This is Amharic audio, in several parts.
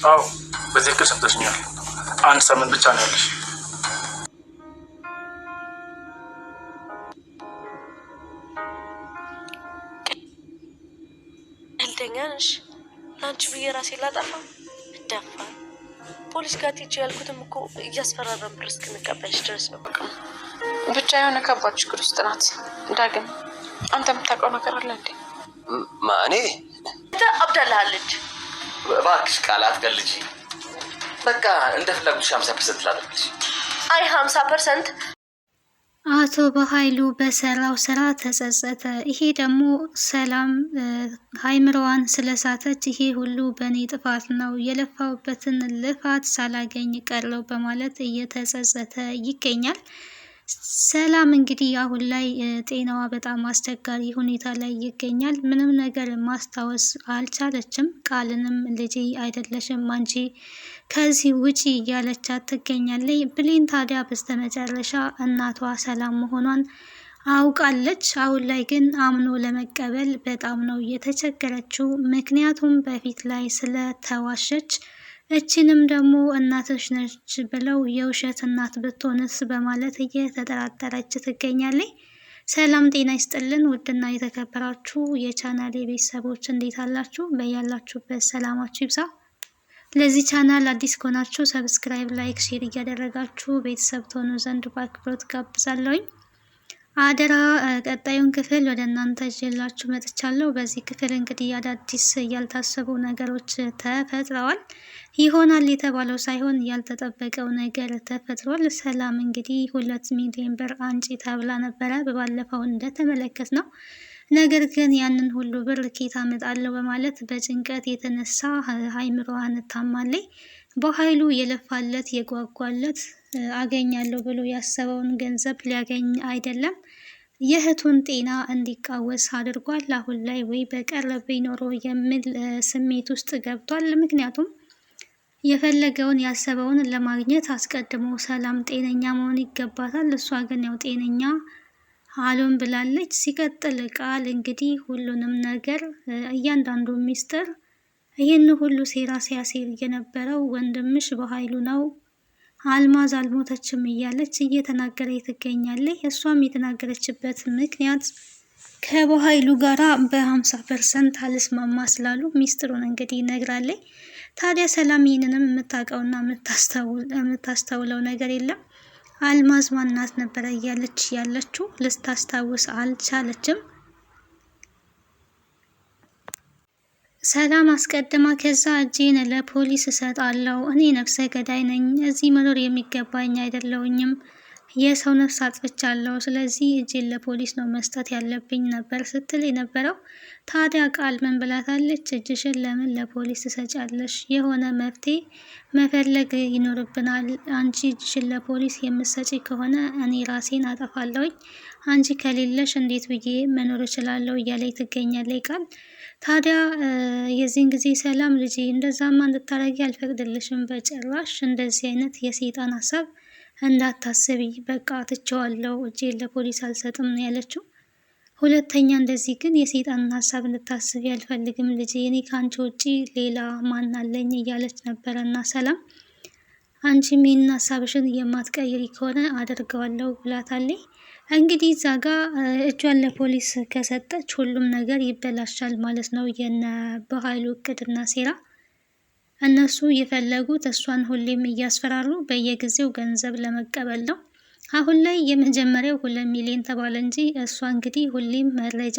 አዎ በትክክል ሰምተሽኛል። አንድ ሳምንት ብቻ ነው ያለሽ። እልደኛ ነሽ። ለአንቺ ብዬ ራሴ ላጠፋ እዳፋ ፖሊስ ጋር ትሄጂ ያልኩትም እኮ እያስፈራራን ብር እስክንቀበልሽ ድረስ ነው። ብቻ የሆነ ከባድ ችግር ውስጥ ናት። ዳግም አንተ የምታውቀው ነገር አለ እንዴ? ማኔ አብዳልሃለች። እባክሽ ቃል አትገልጂ። በቃ እንደ ፍላጎትሽ 50% ላደርግልሽ። አይ 50%። አቶ በኃይሉ በሰራው ስራ ተጸጸተ። ይሄ ደግሞ ሰላም አይምሮዋን ስለሳተች ይሄ ሁሉ በእኔ ጥፋት ነው፣ የለፋውበትን ልፋት ሳላገኝ ቀረው በማለት እየተጸጸተ ይገኛል። ሰላም እንግዲህ አሁን ላይ ጤናዋ በጣም አስቸጋሪ ሁኔታ ላይ ይገኛል። ምንም ነገር ማስታወስ አልቻለችም። ቃልንም ልጄ አይደለሽም አንቺ ከዚህ ውጪ እያለቻት ትገኛለች። ብሌን ታዲያ በስተመጨረሻ እናቷ ሰላም መሆኗን አውቃለች። አሁን ላይ ግን አምኖ ለመቀበል በጣም ነው የተቸገረችው። ምክንያቱም በፊት ላይ ስለተዋሸች እችንም ደግሞ እናትሽ ነች ብለው የውሸት እናት ብትሆንስ በማለት እየተጠራጠረች ትገኛለች። ሰላም ጤና ይስጥልን ውድና የተከበራችሁ የቻናሌ ቤተሰቦች እንዴት አላችሁ? በያላችሁበት ሰላማችሁ ይብዛ። ለዚህ ቻናል አዲስ ከሆናችሁ ሰብስክራይብ፣ ላይክ፣ ሼር እያደረጋችሁ ቤተሰብ ትሆኑ ዘንድ በአክብሮት ጋብዛለሁኝ። አደራ ቀጣዩን ክፍል ወደ እናንተ ይዤላችሁ መጥቻለሁ። በዚህ ክፍል እንግዲህ አዳዲስ ያልታሰቡ ነገሮች ተፈጥረዋል። ይሆናል የተባለው ሳይሆን ያልተጠበቀው ነገር ተፈጥሯል። ሰላም እንግዲህ 2 ሚሊዮን ብር አንጪ ተብላ ነበረ በባለፈው እንደተመለከት ነው። ነገር ግን ያንን ሁሉ ብር ኬት አመጣለሁ በማለት በጭንቀት የተነሳ አይምሮዋን ታማለች። በኃይሉ የለፋለት የጓጓለት አገኛለሁ ብሎ ያሰበውን ገንዘብ ሊያገኝ አይደለም፣ የእህቱን ጤና እንዲቃወስ አድርጓል። አሁን ላይ ወይ በቀረበኝ ኖሮ የሚል ስሜት ውስጥ ገብቷል። ምክንያቱም የፈለገውን ያሰበውን ለማግኘት አስቀድሞ ሰላም ጤነኛ መሆን ይገባታል። እሷ ግን ያው ጤነኛ አሉን ብላለች። ሲቀጥል ቃል እንግዲህ ሁሉንም ነገር እያንዳንዱ ሚስጥር ይህን ሁሉ ሴራ ሲያሴር የነበረው ወንድምሽ በኃይሉ ነው፣ አልማዝ አልሞተችም እያለች እየተናገረ ትገኛለች። እሷም የተናገረችበት ምክንያት ከበኃይሉ ጋራ በ50% አልስማማ ስላሉ ሚስጥሩን እንግዲህ ነግራለች። ታዲያ ሰላም ይህንንም የምታውቀውና የምታስተውለው ነገር የለም። አልማዝ ማናት ነበረ እያለች ያለችው ልታስታውስ አልቻለችም። ሰላም አስቀድማ ከዛ እጄን ለፖሊስ እሰጣለሁ፣ እኔ ነፍሰ ገዳይ ነኝ፣ እዚህ መኖር የሚገባኝ አይደለሁኝም፣ የሰው ነፍስ አጥፍቻለሁ፣ ስለዚህ እጄን ለፖሊስ ነው መስጠት ያለብኝ ነበር ስትል የነበረው። ታዲያ ቃል ምን ብላታለች? እጅሽን ለምን ለፖሊስ ትሰጫለሽ? የሆነ መፍትሄ መፈለግ ይኖርብናል። አንቺ እጅሽን ለፖሊስ የምትሰጪ ከሆነ እኔ ራሴን አጠፋለሁኝ፣ አንቺ ከሌለሽ እንዴት ብዬ መኖር እችላለሁ እያለች ትገኛለች ቃል። ታዲያ የዚህን ጊዜ ሰላም ልጄ እንደዛማ እንድታረጊ አልፈቅድልሽም፣ በጭራሽ እንደዚህ አይነት የሰይጣን ሀሳብ እንዳታስቢ፣ በቃ ትቼዋለሁ፣ እጄን ለፖሊስ አልሰጥም ነው ያለችው። ሁለተኛ እንደዚህ ግን የሰይጣንን ሀሳብ እንድታስቢ አልፈልግም ልጄ፣ እኔ ከአንቺ ውጪ ሌላ ማን አለኝ እያለች ነበረ እና ሰላም አንቺም ይህን ሀሳብሽን የማትቀይሪ ከሆነ አደርገዋለሁ ብላታለች። እንግዲህ እዛ ጋ እጇን ለፖሊስ ከሰጠች ሁሉም ነገር ይበላሻል ማለት ነው። የነ በኃይሉ እቅድና ሴራ እነሱ የፈለጉት እሷን ሁሌም እያስፈራሩ በየጊዜው ገንዘብ ለመቀበል ነው። አሁን ላይ የመጀመሪያው 2 ሚሊዮን ተባለ እንጂ እሷ እንግዲህ ሁሌም መረጃ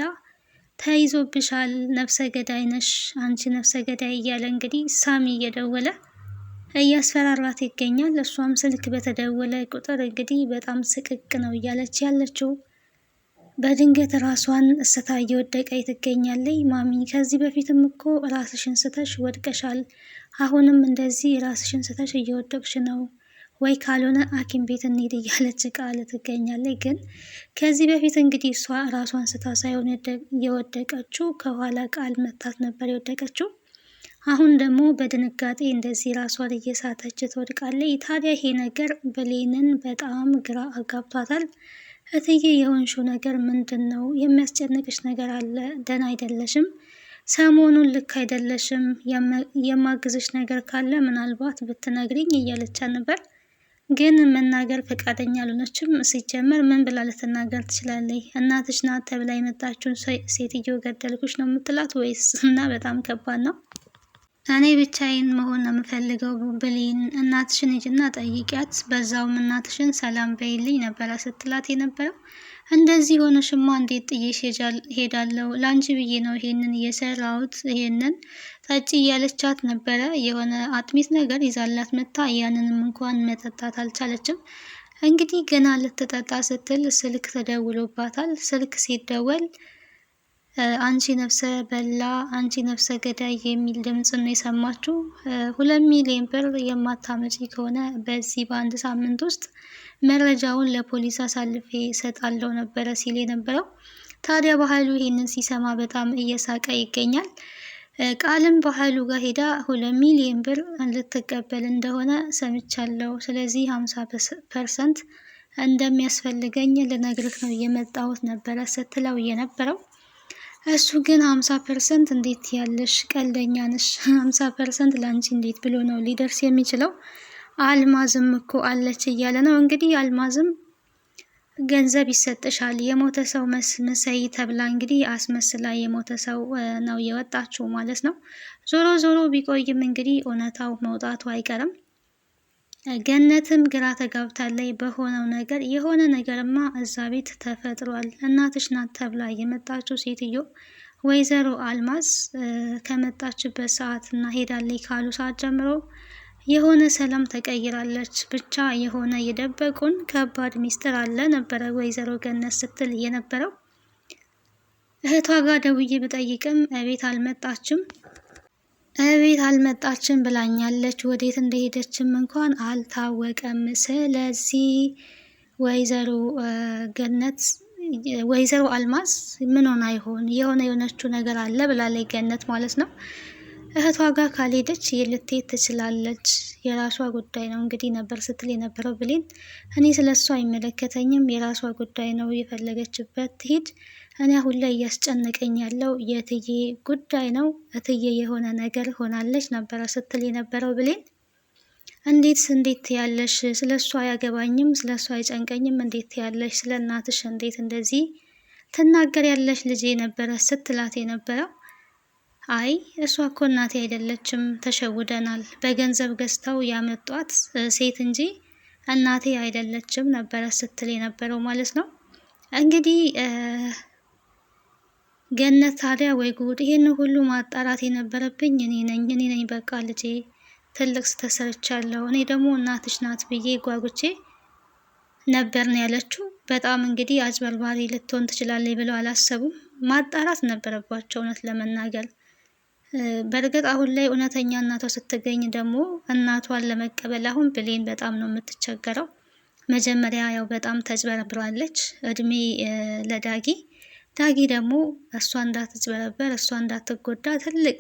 ተይዞብሻል፣ ነፍሰ ገዳይ ነሽ አንቺ ነፍሰ ገዳይ እያለ እንግዲህ ሳሚ እየደወለ እያስፈራራት ይገኛል። እሷም ስልክ በተደወለ ቁጥር እንግዲህ በጣም ስቅቅ ነው እያለች ያለችው። በድንገት ራሷን እስታ እየወደቀ ትገኛለች። ማሚ ከዚህ በፊትም እኮ ራስሽን ስተሽ ወድቀሻል፣ አሁንም እንደዚህ ራስሽን ስተሽ እየወደቅሽ ነው ወይ ካልሆነ ሐኪም ቤት እንሂድ እያለች ቃል ትገኛለች። ግን ከዚህ በፊት እንግዲህ እሷ ራሷን ስታ ሳይሆን የወደቀችው ከኋላ ቃል መታት ነበር የወደቀችው። አሁን ደግሞ በድንጋጤ እንደዚህ ራሷን እየሳተች ትወድቃለች። ታዲያ ይሄ ነገር ብሌንን በጣም ግራ አጋብቷታል። እትዬ የሆንሽው ነገር ምንድን ነው? የሚያስጨንቅሽ ነገር አለ? ደህና አይደለሽም? ሰሞኑን ልክ አይደለሽም፣ የማግዝሽ ነገር ካለ ምናልባት ብትነግሪኝ እያለቻት ነበር። ግን መናገር ፈቃደኛ አልሆነችም። ሲጀመር ምን ብላ ልትናገር ትችላለች? እናትሽ ናት ተብላ የመጣችውን ሴትዮ ገደልኩሽ ነው የምትላት ወይስ? እና በጣም ከባድ ነው። እኔ ብቻዬን መሆን ነው የምፈልገው ብሌን፣ እናትሽን ሂጂና ጠይቂያት፣ በዛውም እናትሽን ሰላም በይልኝ ነበረ ስትላት የነበረው። እንደዚህ ሆነሽማ እንዴት ጥዬሽ ሄዳለሁ? ለአንቺ ብዬ ነው ይሄንን የሰራሁት፣ ይሄንን ጠጪ እያለቻት ነበረ። የሆነ አጥሚት ነገር ይዛላት መታ፣ ያንንም እንኳን መጠጣት አልቻለችም። እንግዲህ ገና ልትጠጣ ስትል ስልክ ተደውሎባታል። ስልክ ሲደወል አንቺ ነፍሰ በላ፣ አንቺ ነፍሰ ገዳይ የሚል ድምፅ ነው የሰማችው። 2 ሚሊዮን ብር የማታመጪ ከሆነ በዚህ በአንድ ሳምንት ውስጥ መረጃውን ለፖሊስ አሳልፌ እሰጣለሁ ነበረ ሲል የነበረው። ታዲያ በኃይሉ ይህንን ሲሰማ በጣም እየሳቀ ይገኛል። ቃልም በኃይሉ ጋር ሄዳ 2 ሚሊዮን ብር ልትቀበል እንደሆነ ሰምቻለሁ። ስለዚህ 50% እንደሚያስፈልገኝ ልነግርህ ነው የመጣሁት ነበረ ስትለው የነበረው። እሱ ግን 50% እንዴት ያለሽ ቀልደኛ ነሽ? 50% ለአንቺ እንዴት ብሎ ነው ሊደርስ የሚችለው? አልማዝም እኮ አለች እያለ ነው እንግዲህ። አልማዝም ገንዘብ ይሰጥሻል የሞተ ሰው መሰይ ተብላ እንግዲህ አስመስላ የሞተ ሰው ነው የወጣችው ማለት ነው። ዞሮ ዞሮ ቢቆይም እንግዲህ እውነታው መውጣቱ አይቀርም። ገነትም ግራ ተጋብታለች በሆነው ነገር። የሆነ ነገርማ እዛ ቤት ተፈጥሯል። እናትሽ ናት ተብላ የመጣችው ሴትዮ ወይዘሮ አልማዝ ከመጣችበት ሰዓት እና ሄዳለች ካሉ ሰዓት ጀምሮ የሆነ ሰላም ተቀይራለች። ብቻ የሆነ የደበቁን ከባድ ሚስጥር አለ ነበረ ወይዘሮ ገነት ስትል የነበረው። እህቷ ጋር ደውዬ ብጠይቅም እቤት አልመጣችም ብላኛለች። ወዴት እንደሄደችም እንኳን አልታወቀም። ስለዚህ ወይዘሮ አልማዝ ምን ሆና ይሆን? የሆነችው ነገር አለ ብላለች ገነት ማለት ነው። እህቷ ጋር ካልሄደች ልትሄድ ትችላለች፣ የራሷ ጉዳይ ነው እንግዲህ ነበር ስትል የነበረው ብሌን። እኔ ስለ እሷ አይመለከተኝም፣ የራሷ ጉዳይ ነው፣ የፈለገችበት ትሄድ። እኔ አሁን ላይ እያስጨነቀኝ ያለው የእትዬ ጉዳይ ነው። እትዬ የሆነ ነገር ሆናለች ነበረ ስትል የነበረው ብሌን። እንዴት ያለሽ? ስለ እሷ አያገባኝም፣ ስለ እሷ አይጨንቀኝም፣ እንዴት ያለሽ? ስለ እናትሽ እንዴት እንደዚህ ትናገር ያለሽ ልጄ ነበረ ስትላት የነበረው። አይ እሷ እኮ እናቴ አይደለችም፣ ተሸውደናል። በገንዘብ ገዝተው ያመጧት ሴት እንጂ እናቴ አይደለችም ነበረ ስትል የነበረው ማለት ነው። እንግዲህ ገነት ታዲያ ወይ ጉድ! ይሄን ሁሉ ማጣራት የነበረብኝ እኔ ነኝ። በቃ ልጄ ትልቅ ስተሰርቻለሁ። እኔ ደግሞ እናትሽ ናት ብዬ ጓጉቼ ነበር ነው ያለችው። በጣም እንግዲህ አጭበርባሪ ልትሆን ትችላለች ብለው አላሰቡም። ማጣራት ነበረባቸው እውነት ለመናገር። በእርግጥ አሁን ላይ እውነተኛ እናቷ ስትገኝ ደግሞ እናቷን ለመቀበል አሁን ብሌን በጣም ነው የምትቸገረው። መጀመሪያ ያው በጣም ተጭበረብራለች። እድሜ ለዳጊ ደግሞ እሷ እንዳትጭበረበር እሷ እንዳትጎዳ ትልቅ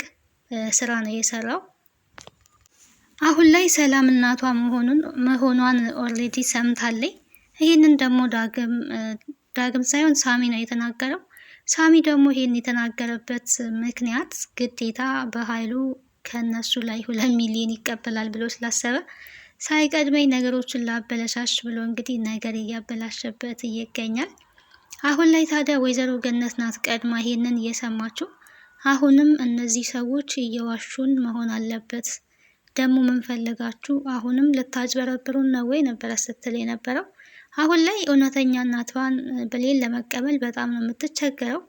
ስራ ነው የሰራው። አሁን ላይ ሰላም እናቷ መሆኗን ኦልሬዲ ሰምታለች። ይህንን ደግሞ ዳግም ሳይሆን ሳሚ ነው የተናገረው። ሳሚ ደግሞ ይሄን የተናገረበት ምክንያት ግዴታ በኃይሉ ከነሱ ላይ 2 ሚሊዮን ይቀበላል ብሎ ስላሰበ ሳይቀድመኝ ነገሮችን ላበለሻሽ ብሎ እንግዲህ ነገር እያበላሸበት ይገኛል። አሁን ላይ ታዲያ ወይዘሮ ገነት ናት ቀድማ ይሄንን እየሰማችው። አሁንም እነዚህ ሰዎች እየዋሹን መሆን አለበት፣ ደግሞ ምን ፈልጋችሁ? አሁንም ልታጭበረብሩን ነው ወይ ነበረ ስትል የነበረው። አሁን ላይ እውነተኛ እናቷን ብሌን ለመቀበል በጣም ነው የምትቸገረው።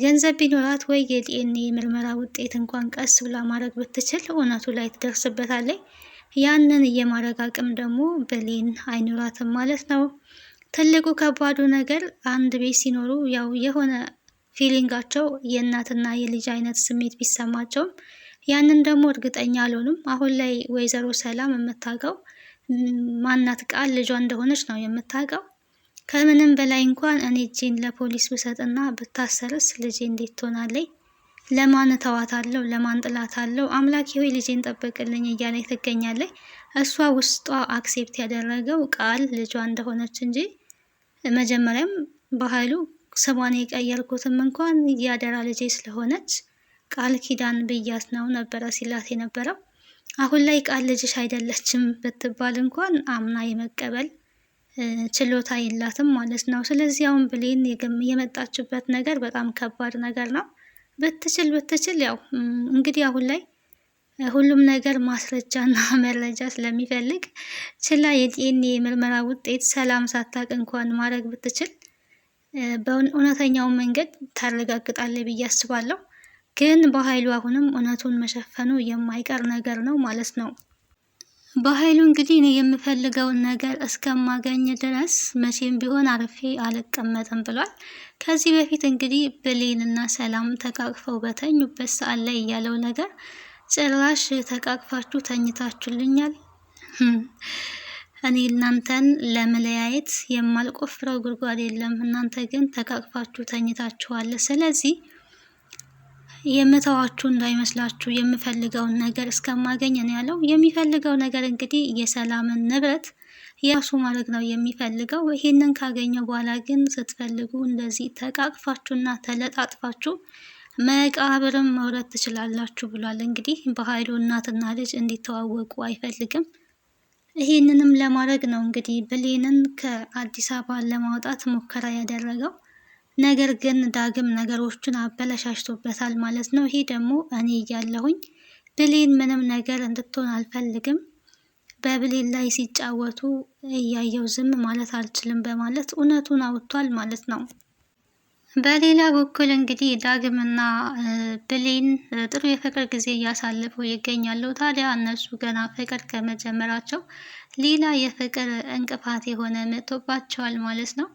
ገንዘብ ቢኖራት ወይ የዲኤንኤ ምርመራ ውጤት እንኳን ቀስ ብላ ማድረግ ብትችል እውነቱ ላይ ትደርስበታለች። ያንን የማድረግ አቅም ደግሞ ብሌን አይኖራትም ማለት ነው። ትልቁ ከባዱ ነገር አንድ ቤት ሲኖሩ ያው የሆነ ፊሊንጋቸው የእናትና የልጅ አይነት ስሜት ቢሰማቸውም ያንን ደግሞ እርግጠኛ አልሆኑም። አሁን ላይ ወይዘሮ ሰላም የምታውቀው ማናት ቃል ልጇ እንደሆነች ነው የምታውቀው። ከምንም በላይ እንኳን እኔ እጄን ለፖሊስ ብሰጥና ብታሰርስ ልጄ እንዴት ትሆናለች? ለማን ተዋታለሁ? ለማን ጥላታለሁ? አምላኬ ሆይ ልጄን ጠብቅልኝ እያለች ትገኛለች። እሷ ውስጧ አክሴፕት ያደረገው ቃል ልጇ እንደሆነች እንጂ መጀመሪያም በኃይሉ ስሟን የቀየርኩትም እንኳን ያደራ ልጄ ስለሆነች ቃል ኪዳን ብያት ነው ነበረ ሲላት የነበረው። አሁን ላይ ቃል ልጅሽ አይደለችም ብትባል እንኳን አምና የመቀበል ችሎታ የላትም ማለት ነው። ስለዚህ አሁን ብሌን የመጣችበት ነገር በጣም ከባድ ነገር ነው። ብትችል ያው እንግዲህ አሁን ላይ ሁሉም ነገር ማስረጃና መረጃ ስለሚፈልግ ችላ የዲኤንኤ ምርመራ ውጤት ሰላም ሳታቅ እንኳን ማድረግ ብትችል በእውነተኛው መንገድ ታረጋግጣለች ብዬ አስባለሁ። ግን በኃይሉ አሁንም እውነቱን መሸፈኑ የማይቀር ነገር ነው ማለት ነው። በኃይሉ እንግዲህ እኔ የምፈልገውን ነገር እስከማገኝ ድረስ መቼም ቢሆን አርፌ አልቀመጥም ብሏል። ከዚህ በፊት እንግዲህ ብሌን እና ሰላም ተቃቅፈው በተኙበት ሰዓት ላይ ያለው ነገር ጭራሽ ተቃቅፋችሁ ተኝታችሁልኛል፣ እኔ እናንተን ለመለያየት የማልቆፍረው ጉድጓድ የለም፣ እናንተ ግን ተቃቅፋችሁ ተኝታችኋል። ስለዚህ የምተዋችሁ እንዳይመስላችሁ የምፈልገውን ነገር እስከማገኝ ነው ያለው። የሚፈልገው ነገር እንግዲህ የሰላምን ንብረት የራሱ ማድረግ ነው የሚፈልገው። ይሄንን ካገኘ በኋላ ግን ስትፈልጉ እንደዚህ ተቃቅፋችሁና ተለጣጥፋችሁ መቃብርም መውረድ ትችላላችሁ ብሏል። እንግዲህ በኃይሉ እናትና ልጅ እንዲተዋወቁ አይፈልግም። ይሄንንም ለማድረግ ነው እንግዲህ ብሌንን ከአዲስ አበባ ለማውጣት ሙከራ ያደረገው። ነገር ግን ዳግም ነገሮችን አበላሻሽቶበታል ማለት ነው። ይሄ ደግሞ እኔ እያለሁኝ ብሌን ምንም ነገር እንድትሆን አልፈልግም፣ በብሌን ላይ ሲጫወቱ እያየው ዝም ማለት አልችልም በማለት እውነቱን አውጥቷል ማለት ነው። በሌላ በኩል እንግዲህ ዳግምና ብሌን ጥሩ የፍቅር ጊዜ እያሳለፉ ይገኛሉ። ታዲያ እነሱ ገና ፍቅር ከመጀመራቸው ሌላ የፍቅር እንቅፋት የሆነ መጥቶባቸዋል ማለት ነው።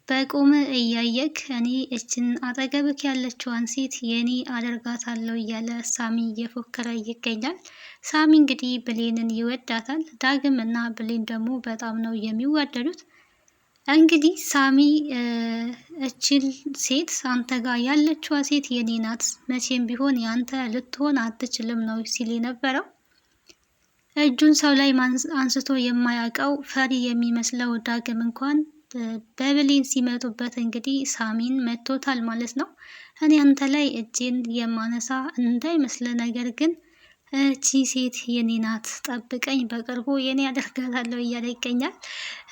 በቁም እያየክ እኔ እችን አጠገብክ ያለችዋን ሴት የኔ አደርጋታለሁ እያለ ሳሚ እየፎከረ ይገኛል። ሳሚ እንግዲህ ብሌንን ይወዳታል። ዳግም እና ብሌን ደግሞ በጣም ነው የሚዋደዱት። እንግዲህ ሳሚ እችል ሴት አንተ ጋር ያለችዋ ሴት የኔ ናት፣ መቼም ቢሆን ያንተ ልትሆን አትችልም ነው ሲል የነበረው። እጁን ሰው ላይ አንስቶ የማያውቀው ፈሪ የሚመስለው ዳግም እንኳን በብሌን ሲመጡበት እንግዲህ ሳሚን መቶታል ማለት ነው። እኔ አንተ ላይ እጄን የማነሳ እንዳይመስል፣ ነገር ግን እቺ ሴት የኔ ናት፣ ጠብቀኝ፣ በቅርቡ የኔ አደርጋታለሁ እያለ ይገኛል።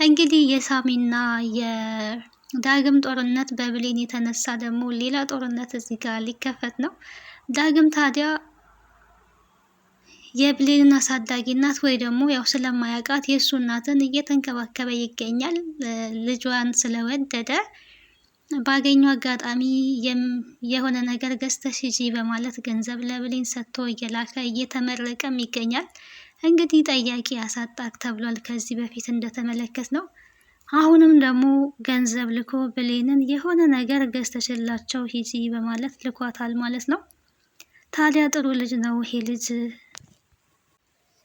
እንግዲህ የሳሚና የዳግም ጦርነት በብሌን የተነሳ ደግሞ ሌላ ጦርነት እዚህ ጋር ሊከፈት ነው። ዳግም ታዲያ የብሌንን አሳዳጊ እናት ወይ ደግሞ ያው ስለማያውቃት የእሱ እናትን እየተንከባከበ ይገኛል። ልጇን ስለወደደ ባገኘው አጋጣሚ የሆነ ነገር ገዝተሽ ሂጂ በማለት ገንዘብ ለብሌን ሰጥቶ እየላከ እየተመረቀም ይገኛል። እንግዲህ ጠያቂ ያሳጣክ ተብሏል ከዚህ በፊት እንደተመለከት ነው። አሁንም ደግሞ ገንዘብ ልኮ ብሌንን የሆነ ነገር ገዝተሽላቸው ሂጂ በማለት ልኳታል ማለት ነው። ታዲያ ጥሩ ልጅ ነው ይሄ ልጅ፣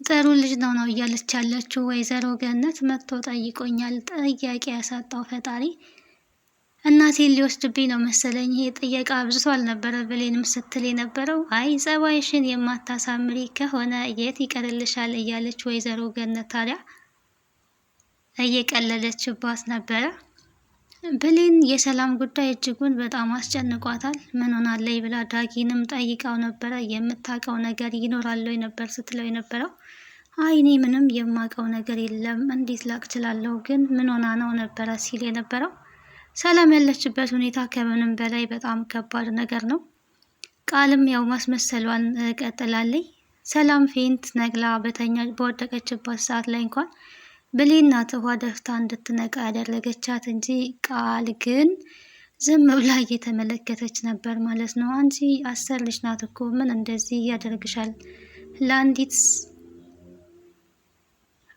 ጥሩ ልጅ ነው እያለች ያለችው ወይዘሮ ገነት መጥቶ ጠይቆኛል። ጥያቄ ያሳጣው ፈጣሪ እናቴን ሊወስድብኝ ነው መሰለኝ፣ ይሄ ጥያቄ አብዝቶ አልነበረ ብሌንም ስትል የነበረው። አይ ጸባይሽን የማታሳምሪ ከሆነ የት ይቀርልሻል እያለች ወይዘሮ ገነት ታዲያ እየቀለለችባት ነበረ። ብሌን የሰላም ጉዳይ እጅጉን በጣም አስጨንቋታል። ምን ሆናለይ ብላ ዳጊንም ጠይቃው ነበረ። የምታውቀው ነገር ይኖራል ወይ ነበር ስትለው የነበረው። አይ እኔ ምንም የማውቀው ነገር የለም፣ እንዴት ላቅ እችላለሁ፣ ግን ምን ሆና ነው ነበረ ሲል የነበረው። ሰላም ያለችበት ሁኔታ ከምንም በላይ በጣም ከባድ ነገር ነው። ቃልም ያው ማስመሰሏን ቀጥላለች። ሰላም ፌንት ነግላ በወደቀችበት ሰዓት ላይ እንኳን ብሌን ናት ውሃ ደፍታ እንድትነቃ ያደረገቻት እንጂ ቃል ግን ዝም ብላ እየተመለከተች ነበር ማለት ነው። አንቺ አሰር ልጅ ናት እኮ ምን እንደዚህ ያደርግሻል? ለአንዲት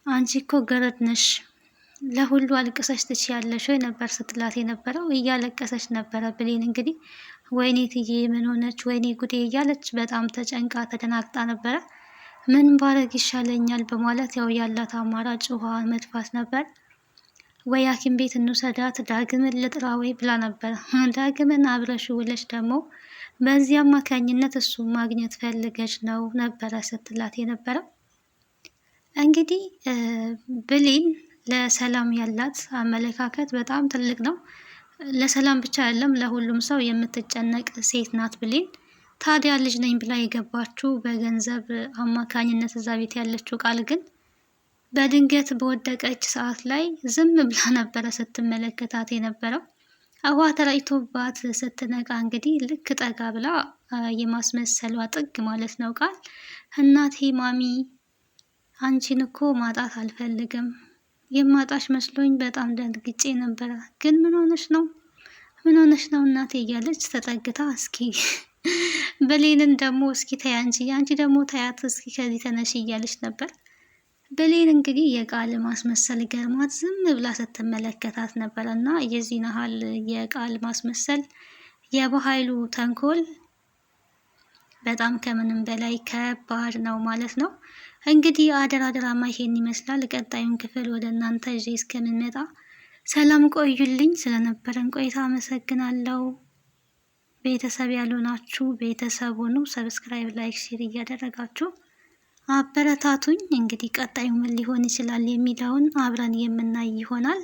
አንቺ እኮ ገረድ ነሽ፣ ለሁሉ አልቅሰሽ ትችያለሽ ወይ ነበር ስትላት የነበረው። እያለቀሰች ነበረ ብሌን እንግዲህ ወይኔ ትዬ ምን ሆነች፣ ወይኔ ጉዴ እያለች በጣም ተጨንቃ ተደናግጣ ነበረ። ምን ባረግ ይሻለኛል በማለት ያው ያላት አማራጭ ውሃ መድፋት ነበር። ወይ ሐኪም ቤት እንውሰዳት፣ ዳግምን ልጥራ ወይ ብላ ነበር። ዳግምን አብረሽ ውለሽ ደግሞ በዚህ አማካኝነት እሱ ማግኘት ፈልገች ነው ነበረ ስትላት የነበረው። እንግዲህ ብሌን ለሰላም ያላት አመለካከት በጣም ትልቅ ነው። ለሰላም ብቻ አይደለም ለሁሉም ሰው የምትጨነቅ ሴት ናት ብሌን። ታዲያ ልጅ ነኝ ብላ የገባችው በገንዘብ አማካኝነት እዛ ቤት ያለችው ቃል ግን በድንገት በወደቀች ሰዓት ላይ ዝም ብላ ነበረ ስትመለከታት የነበረው። ውሃ ተረጭቶባት ስትነቃ እንግዲህ ልክ ጠጋ ብላ የማስመሰሏ ጥግ ማለት ነው ቃል እናቴ ማሚ አንቺን እኮ ማጣት አልፈልግም፣ የማጣሽ መስሎኝ በጣም ደንግጬ ነበረ። ግን ምን ሆነሽ ነው? ምን ሆነሽ ነው እናቴ እያለች ተጠግታ እስኪ ብሌንን ደግሞ እስኪ ተይ አንቺ ደግሞ ተያት እስኪ ከዚህ ተነሽ እያለች ነበር። ብሌን እንግዲህ የቃል ማስመሰል ገርማት ዝም ብላ ስትመለከታት ነበር እና የዚህ ናሃል የቃል ማስመሰል የበኃይሉ ተንኮል በጣም ከምንም በላይ ከባድ ነው ማለት ነው። እንግዲህ አደራ ድራማ ይሄን ይመስላል። ቀጣዩን ክፍል ወደ እናንተ ይዤ እስከምንመጣ ሰላም ቆዩልኝ። ስለነበረን ቆይታ አመሰግናለሁ። ቤተሰብ ያልሆናችሁ ቤተሰብ ሁኑ። ሰብስክራይብ፣ ላይክ፣ ሼር እያደረጋችሁ አበረታቱኝ። እንግዲህ ቀጣዩ ምን ሊሆን ይችላል የሚለውን አብረን የምናይ ይሆናል።